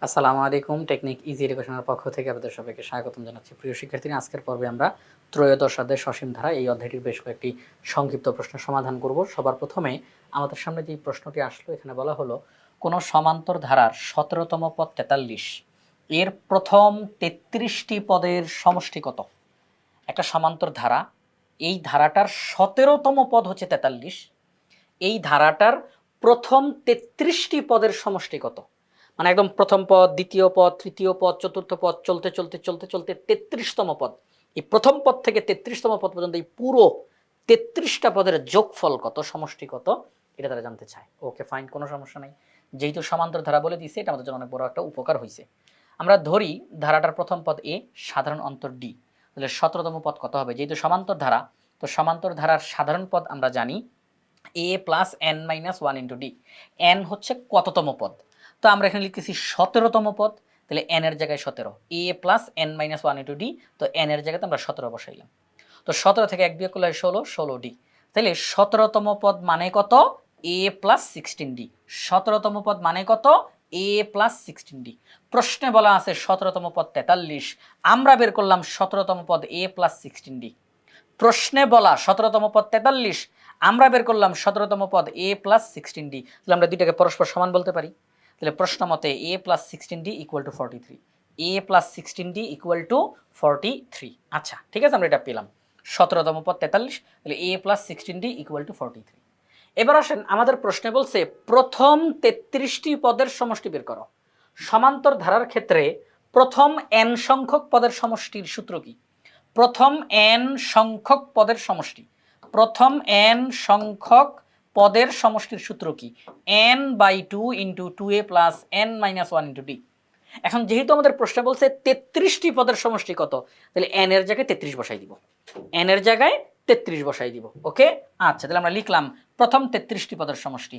আসসালামু আলাইকুম। Technique easy এডুকেশনের পক্ষ থেকে আপনাদের সবাইকে স্বাগতম জানাচ্ছি। প্রিয় শিক্ষার্থীরা, আজকের পর্বে আমরা ত্রয়োদশ অধ্যায় সসীম ধারা এই অধ্যায়টির বেশ কয়েকটি সংক্ষিপ্ত প্রশ্নের সমাধান করব। সবার প্রথমে আমাদের সামনে যে প্রশ্নটি আসলো, এখানে বলা হলো কোন সমান্তর ধারার ১৭তম পদ ৪৩, এর প্রথম ৩৩টি পদের সমষ্টি কত? একটা সমান্তর ধারা, এই ধারাটার ১৭তম পদ হচ্ছে ৪৩, এই ধারাটার প্রথম ৩৩টি পদের সমষ্টি কত? মানে একদম প্রথম পদ, দ্বিতীয় পদ, তৃতীয় পদ, চতুর্থ পদ, চলতে চলতে চলতে চলতে ৩৩তম পদ। এই প্রথম পদ থেকে ৩৩তম পদ পর্যন্ত এই পুরো ৩৩টা পদের যোগফল কত, সমষ্টি কত, এটা তারা জানতে চায়। ওকে ফাইন, কোনো সমস্যা নেই। যেহেতু সমান্তর ধারা বলে দিয়েছে, এটা আমাদের জন্য অনেক বড় একটা উপকার হয়েছে। আমরা ধরি ধারাটার প্রথম পদ এ, সাধারণ অন্তর ডি, তাহলে ১৭তম পদ কত হবে? যেহেতু সমান্তর ধারা, তো সমান্তর ধারার সাধারণ পদ আমরা জানি a plus n minus one into d. N হচ্ছে কততম পদ? তো আমরা এখানে লিখতেছি ১৭তম পদ, তাহলে এন এর জায়গায় ১৭, a plus n minus one into d, তো এন এর জায়গাতে আমরা ১৭ বসাইলাম। তো ১৭ থেকে ১ বিয়োগ করলে ১৬ ডি, তাহলে ১৭তম পদ মানে কত? এ প্লাস 16 ডি। ১৭তম পদ মানে কত? এ প্লাস 16 ডি। প্রশ্নে বলা আছে ১৭তম পদ ৪৩, আমরা বের করলাম ১৭তম পদ এ প্লাস 16 ডি। প্রশ্নে বলা ১৭তম পদ ৪৩, আমরা বের করলাম ১৭তম পদ এ প্লাস 16 ডি। তাহলে আমরা দুইটাকে পরস্পর সমান বলতে পারি। তাহলে প্রশ্ন মতে a plus 16 d equal to 43, a plus 16 d equal to 43। আচ্ছা ঠিক আছে, আমরা এটা পেলাম ১৭তম পদ ৪৩, তাহলে এ প্লাস 16 ডি ইকুয়াল টু 43। এবার আসেন, আমাদের প্রশ্নে বলছে প্রথম ৩৩টি পদের সমষ্টি বের করো। সমান্তর ধারার ক্ষেত্রে প্রথম n সংখ্যক পদের সমষ্টির সূত্র কি? প্রথম n সংখ্যক পদের সমষ্টি, প্রথম n সংখ্যক পদের সমষ্টির সূত্র কি? n/2 into 2a plus n minus 1 into D. এখন যেহেতু আমাদের প্রশ্নে বলছে ৩৩টি পদের সমষ্টি কত, তাহলে n এর জায়গায় ৩৩ বসাই দিব, n এর জায়গায় ৩৩ বসাই দিব। ওকে আচ্ছা, তাহলে আমরা লিখলাম প্রথম ৩৩টি পদের সমষ্টি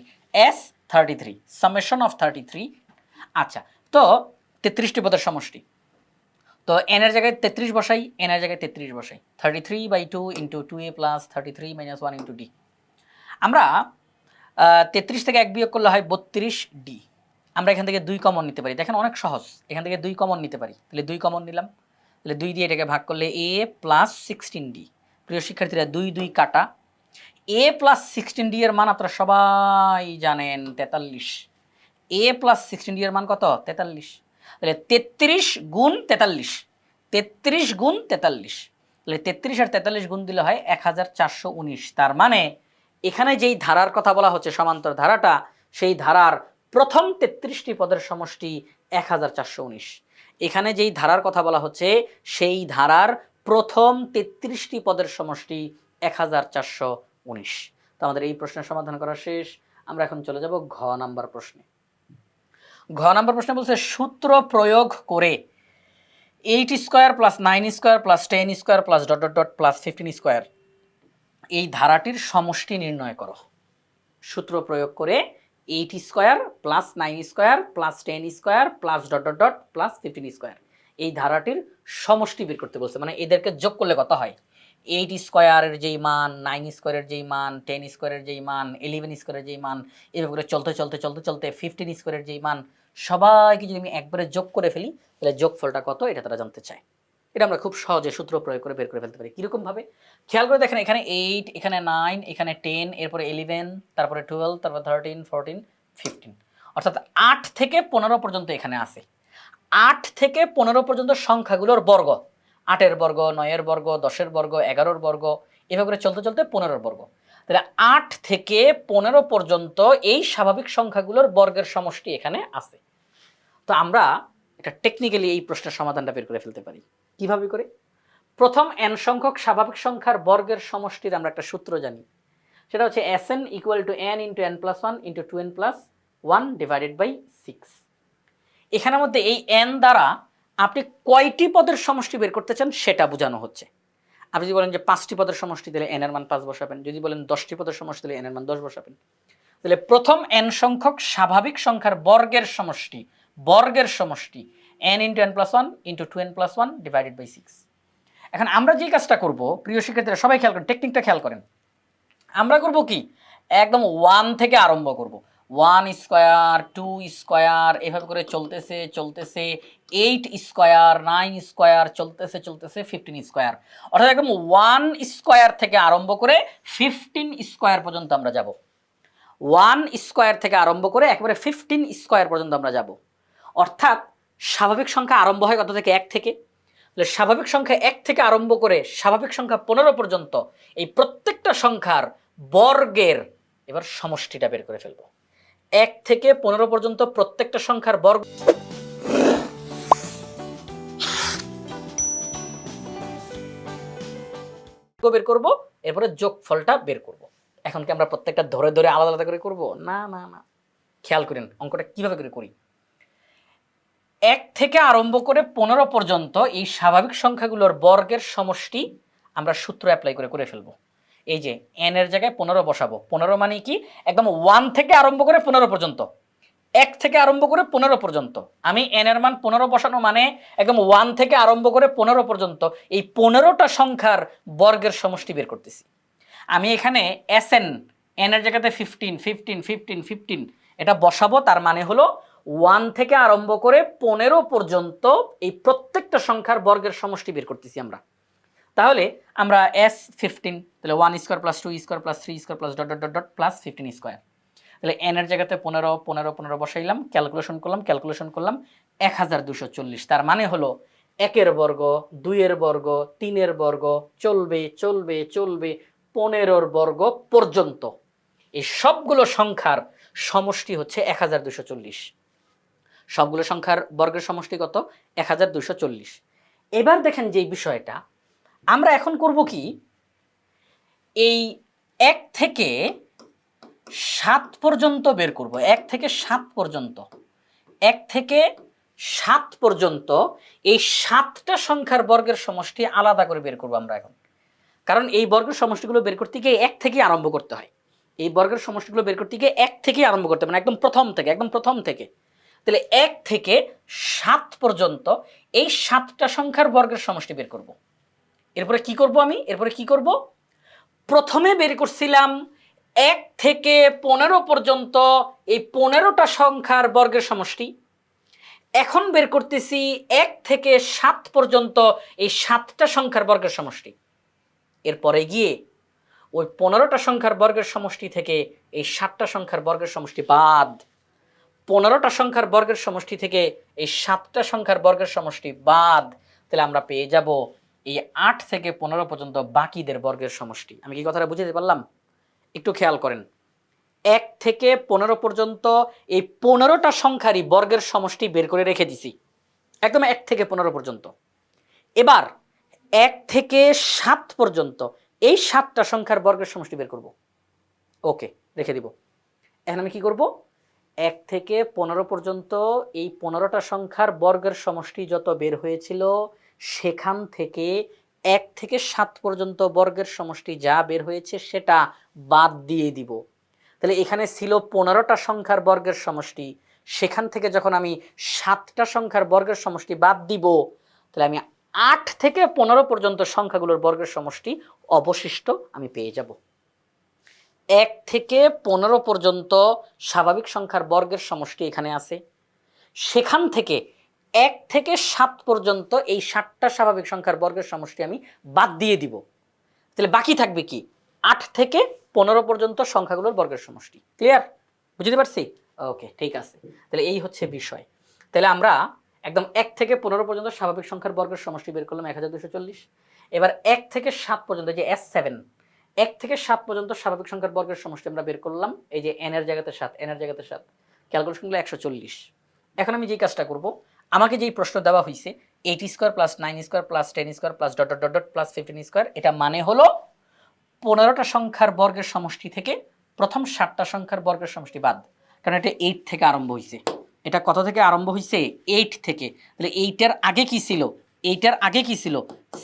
s 33, সামেশন অফ 33। আচ্ছা, তো ৩৩টি পদের সমষ্টি, তো n এর জায়গায় 33 বসাই, n এর জায়গায় 33 বসাই, 33/2 into 2a plus 33 minus 1 into D. আমরা 33 থেকে 1 বিয়োগ করলে হয় 32 ডি। আমরা এখান থেকে 2 কমন নিতে পারি, দেখেন অনেক সহজ, এখান থেকে 2 কমন নিতে পারি, তাহলে 2 কমন নিলাম, তাহলে 2 দিয়ে এটাকে ভাগ করলে a প্লাস 16 ডি। প্রিয় শিক্ষার্থীরা, 2 2 কাটা, a প্লাস 16 ডি এর মান আপনারা সবাই জানেন 43। a প্লাস 16 ডি এর মান কত? 43। তাহলে 33 গুণ 43, 33 গুণ 43, তাহলে 33 আর 43 গুণ দিলে হয় 1419। তার মানে এখানে যেই ধারার কথা বলা হচ্ছে সমান্তর ধারাটা, সেই ধারার প্রথম 33টি পদের সমষ্টি 1419। এখানে যেই ধারার কথা বলা হচ্ছে সেই ধারার প্রথম 33টি পদের সমষ্টি 1419। তো আমাদের এই প্রশ্নের সমাধান করা শেষ। আমরা এখন চলে যাব ঘ নাম্বার প্রশ্নে। ঘ নাম্বার প্রশ্নে বলছে সূত্র প্রয়োগ করে 8 square plus 9 square plus 10 square plus dot dot dot plus 15 square এই ধারাটির সমষ্টি নির্ণয় করো। সূত্র প্রয়োগ করে 8 square plus 9 square plus 10 square plus dot dot dot plus 15 square এই ধারাটির সমষ্টি বের করতে বলছে, মানে এদেরকে যোগ করলে কত হয়? 8 স্কোয়ারের যেই মান, 9 স্কোয়ারের যেই মান, 10 স্কোয়ারের যেই মান, 11 স্কোয়ারের যেই মান, এভাবে করে চলতে চলতে চলতে চলতে 15 স্কোয়ারের যেই মান, সবাইকে যদি আমি একবারে যোগ করে ফেলি তাহলে যোগফলটা কত, এটা তারা জানতে চায়। এটা আমরা খুব সহজে সূত্র প্রয়োগ করে বের করে ফেলতে পারি। কীরকমভাবে? খেয়াল করে দেখেন, এখানে 8, এখানে 9, এখানে 10, এরপরে 11, তারপরে 12, তারপর 13, 14, 15, অর্থাৎ 8 থেকে 15 পর্যন্ত এখানে আছে। 8 থেকে 15 পর্যন্ত সংখ্যাগুলোর বর্গ, 8-এর বর্গ, 9-এর বর্গ, 10-এর বর্গ, 11-এর বর্গ, এভাবে করে চলতে চলতে 15-এর বর্গ। তাহলে 8 থেকে 15 পর্যন্ত এই স্বাভাবিক সংখ্যাগুলোর বর্গের সমষ্টি এখানে আছে। তো আমরা এটা টেকনিক্যালি এই প্রশ্নের সমাধানটা বের করে ফেলতে পারি। কিভাবে করে? প্রথম n সংখ্যক স্বাভাবিক সংখ্যার বর্গের সমষ্টির আমরা একটা সূত্র জানি, সেটা হচ্ছে Sn equal to n into n plus 1 into 2n plus 1 divided by 6। এখানের মধ্যে এই n দ্বারা আপনি কয়টি পদের সমষ্টি বের করতে চান সেটা বোঝানো হচ্ছে। আপনি যদি বলেন যে 5টি পদের সমষ্টি দিলে n এর মান 5 বসাবেন, যদি বলেন 10টি পদের সমষ্টি দিলে n এর মান 10 বসাবেন। তাহলে প্রথম n সংখ্যক স্বাভাবিক সংখ্যার বর্গের সমষ্টি, বর্গের সমষ্টি n into n plus 1 into 2n plus 1 divided by 6। এখন আমরা যে কাজটা করব, প্রিয় শিক্ষার্থীরা সবাই খেয়াল করেন, টেকনিকটা খেয়াল করেন। আমরা করব কি, একদম 1 থেকে আরম্ভ করব। 1 স্কোয়ার, 2 স্কোয়ার, এভাবে করে চলতেছে চলতেছে, 8 স্কোয়ার, 9 স্কোয়ার, চলতেছে চলতেছে 15 স্কোয়ার। অর্থাৎ একদম 1 স্কোয়ার থেকে আরম্ভ করে 15 স্কোয়ার পর্যন্ত আমরা যাব। 1 স্কোয়ার থেকে আরম্ভ করে একেবারে 15 স্কোয়ার পর্যন্ত আমরা যাব। অর্থাৎ স্বাভাবিক সংখ্যা আরম্ভ হয় কত থেকে? 1 থেকে। তাহলে স্বাভাবিক সংখ্যা 1 থেকে আরম্ভ করে স্বাভাবিক সংখ্যা 15 পর্যন্ত এই প্রত্যেকটা সংখ্যার বর্গের এবার সমষ্টিটা বের করে ফেলবো। 1 থেকে 15 পর্যন্ত প্রত্যেকটা সংখ্যার বর্গ বের করব, এরপরে যোগফলটা বের করব। এখন কি আমরা প্রত্যেকটা ধরে ধরে আলাদা আলাদা করে করব? না না না, খেয়াল করেন অঙ্কটা কিভাবে করে করি। 1 থেকে আরম্ভ করে 15 পর্যন্ত এই স্বাভাবিক সংখ্যাগুলোর বর্গের সমষ্টি আমরা সূত্র অ্যাপ্লাই করে করে ফেলবো। এই যে n এর জায়গায় 15 বসাবো। 15 মানে কি? একদম 1 থেকে আরম্ভ করে 15 পর্যন্ত, 1 থেকে আরম্ভ করে 15 পর্যন্ত। আমি n এর মান 15 বসানো মানে একদম 1 থেকে আরম্ভ করে 15 পর্যন্ত এই 15টা সংখ্যার বর্গের সমষ্টি বের করতেছি। আমি এখানে Sn, n এর জায়গাতে 15 15 15 15 এটা বসাবো। তার মানে হলো 1 থেকে আরম্ভ করে 15 পর্যন্ত এই প্রত্যেকটা সংখ্যার বর্গের সমষ্টি বের করতেছি আমরা। তাহলে আমরা S15, তাহলে 1 square plus 2 square plus 3 square plus dot dot dot dot plus 15 square. তাহলে n এর জায়গাতে 15 15 15 বসাইলাম, ক্যালকুলেশন করলাম 1240। তার মানে হলো 1 এর বর্গ, 2 এর বর্গ, 3 এর বর্গ, চলবে চলবে চলবে 15 এর বর্গ পর্যন্ত এই সবগুলো সংখ্যার সমষ্টি হচ্ছে 1240। সবগুলো সংখ্যার বর্গের সমষ্টি কত? 1240। এবার দেখেন যে বিষয়টা আমরা এখন করব কি, এই 1 থেকে 7 পর্যন্ত বের করব। 1 থেকে 7 পর্যন্ত, 1 থেকে 7 পর্যন্ত এই 7টা সংখ্যার বর্গের সমষ্টি আলাদা করে বের করব আমরা এখন। কারণ এই বর্গের সমষ্টিগুলো বের করতে গিয়ে 1 থেকে আরম্ভ করতে হয়। এই বর্গের সমষ্টিগুলো বের করতে গিয়ে 1 থেকে আরম্ভ করতে হবে, মানে একদম প্রথম থেকে। তাহলে 1 থেকে 7 পর্যন্ত এই 7টা সংখ্যার বর্গের সমষ্টি বের করব। এরপরে কি করব? প্রথমে বের করছিলাম 1 থেকে 15 পর্যন্ত এই 15টা সংখ্যার বর্গের সমষ্টি। এখন বের করতেছি 1 থেকে 7 পর্যন্ত এই 7টা সংখ্যার বর্গের সমষ্টি। এরপরে গিয়ে ওই 15টা সংখ্যার বর্গের সমষ্টি থেকে এই 7টা সংখ্যার বর্গের সমষ্টি বাদ, 15টা সংখ্যার বর্গের সমষ্টি থেকে এই 7টা সংখ্যার বর্গের সমষ্টি বাদ। তাহলে আমরা পেয়ে যাব এই 8 থেকে 15 পর্যন্ত বাকিদের বর্গের সমষ্টি। আমি কি কথাটা বুঝতে পারলাম? একটু খেয়াল করেন, 1 থেকে 15 পর্যন্ত এই 15টা সংখ্যারই বর্গের সমষ্টি বের করে রেখে দিছি, একদম 1 থেকে 15 পর্যন্ত। এবার 1 থেকে 7 পর্যন্ত এই 7টা সংখ্যার বর্গের সমষ্টি বের করব। ওকে, রেখে দিব। এখন আমি কি করব? 1 থেকে 15 পর্যন্ত এই 15টা সংখ্যার বর্গের সমষ্টি যত বের হয়েছিল সেখান থেকে 1 থেকে 7 পর্যন্ত বর্গের সমষ্টি যা বের হয়েছে সেটা বাদ দিয়ে দিব। তাহলে এখানে ছিল 15টা সংখ্যার বর্গের সমষ্টি, সেখান থেকে যখন আমি 7টা সংখ্যার বর্গের সমষ্টি বাদ দিব, তাহলে আমি 8 থেকে 15 পর্যন্ত সংখ্যাগুলোর বর্গের সমষ্টি অবশিষ্ট আমি পেয়ে যাব। 1 থেকে 15 পর্যন্ত স্বাভাবিক সংখ্যার বর্গের সমষ্টি এখানে আছে, সেখান থেকে 1 থেকে 7 পর্যন্ত এই 7টা স্বাভাবিক সংখ্যার বর্গের সমষ্টি আমি বাদ দিয়ে দিব। তাহলে বাকি থাকবে কি? 8 থেকে 15 পর্যন্ত সংখ্যাগুলোর বর্গের সমষ্টি। ক্লিয়ার? বুঝতে পারছি? ওকে, ঠিক আছে। তাহলে এই হচ্ছে বিষয়। তাহলে আমরা একদম 1 থেকে 15 পর্যন্ত স্বাভাবিক সংখ্যার বর্গের সমষ্টি বের করলাম 1240। এবার 1 থেকে 7 পর্যন্ত, যে S7, 1 থেকে 7 পর্যন্ত স্বাভাবিক সংখ্যার বর্গের সমষ্টি আমরা বের করলাম। এই যে n এর জায়গাতে 7, n এর জায়গাতে 7, ক্যালকুলেশন করলে 140। এখন আমি যে কাজটা করব, আমাকে যেই প্রশ্ন দেওয়া হয়েছে 8 square plus 9 square plus 10 square plus dot dot dot dot plus 15 square, এটা মানে হলো 15টা সংখ্যার বর্গের সমষ্টি থেকে প্রথম 7টা সংখ্যার বর্গের সমষ্টি বাদ। কারণ এটা 8 থেকে আরম্ভ হয়েছে। এটা কত থেকে আরম্ভ হয়েছে? 8 থেকে। তাহলে 8-এর আগে কি ছিল? 8-এর আগে কি ছিল?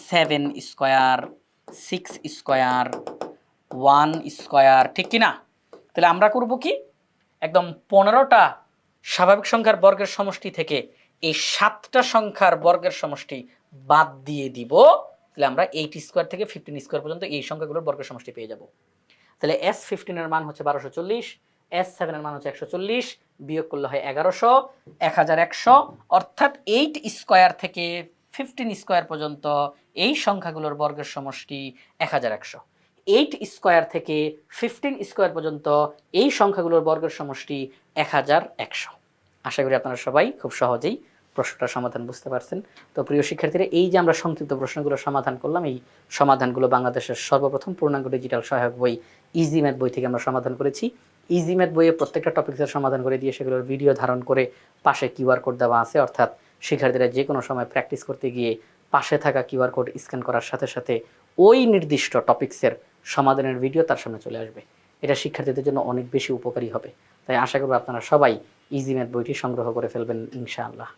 7 স্কোয়ার, 6 স্কোয়ার, 1 স্কোয়ার, ঠিক কি না? তাহলে আমরা করব কি, একদম 15টা স্বাভাবিক সংখ্যার বর্গের সমষ্টি থেকে এই 7টা সংখ্যার বর্গের সমষ্টি বাদ দিয়ে দিব। তাহলে আমরা 8 স্কোয়ার থেকে 15 স্কোয়ার পর্যন্ত এই সংখ্যাগুলোর বর্গের সমষ্টি পেয়ে যাব। তাহলে S15 এর মান হচ্ছে 1240, S7 এর মান হচ্ছে 140, বিয়োগ করলে হয় 1100, 1100, অর্থাৎ 8 স্কয়ার থেকে 15 স্কয়ার পর্যন্ত এই সংখ্যাগুলোর বর্গের সমষ্টি 1100। 8 স্কয়ার থেকে 15 স্কয়ার পর্যন্ত এই সংখ্যাগুলোর বর্গের সমষ্টি 1100। আশা করি আপনারা সবাই খুব সহজেই প্রশ্নটার সমাধান বুঝতে পারছেন। তো প্রিয় শিক্ষার্থীরা, এই যে আমরা সংক্ষিপ্ত প্রশ্নগুলো সমাধান করলাম, এই সমাধানগুলো বাংলাদেশের সর্বপ্রথম পূর্ণাঙ্গ ডিজিটাল সহায়ক বই ইজি ম্যাথ বই থেকে আমরা সমাধান করেছি। ইজি ম্যাথ বইয়ে প্রত্যেকটা টপিক্সের সমাধান করে দিয়ে সেগুলোর ভিডিও ধারণ করে পাশে কিউআর কোড দেওয়া আছে, অর্থাৎ শিক্ষার্থীরা যে কোনো সময় প্র্যাকটিস করতে গিয়ে পাশে থাকা কিউআর কোড স্ক্যান করার সাথে সাথে ওই নির্দিষ্ট টপিক্সের সমাধানের ভিডিও তার সামনে চলে আসবে। এটা শিক্ষার্থীদের জন্য অনেক বেশি উপকারী হবে। তাই আশা করব আপনারা সবাই ইজি ম্যাথ বইটি সংগ্রহ করে ফেলবেন ইনশাআল্লাহ।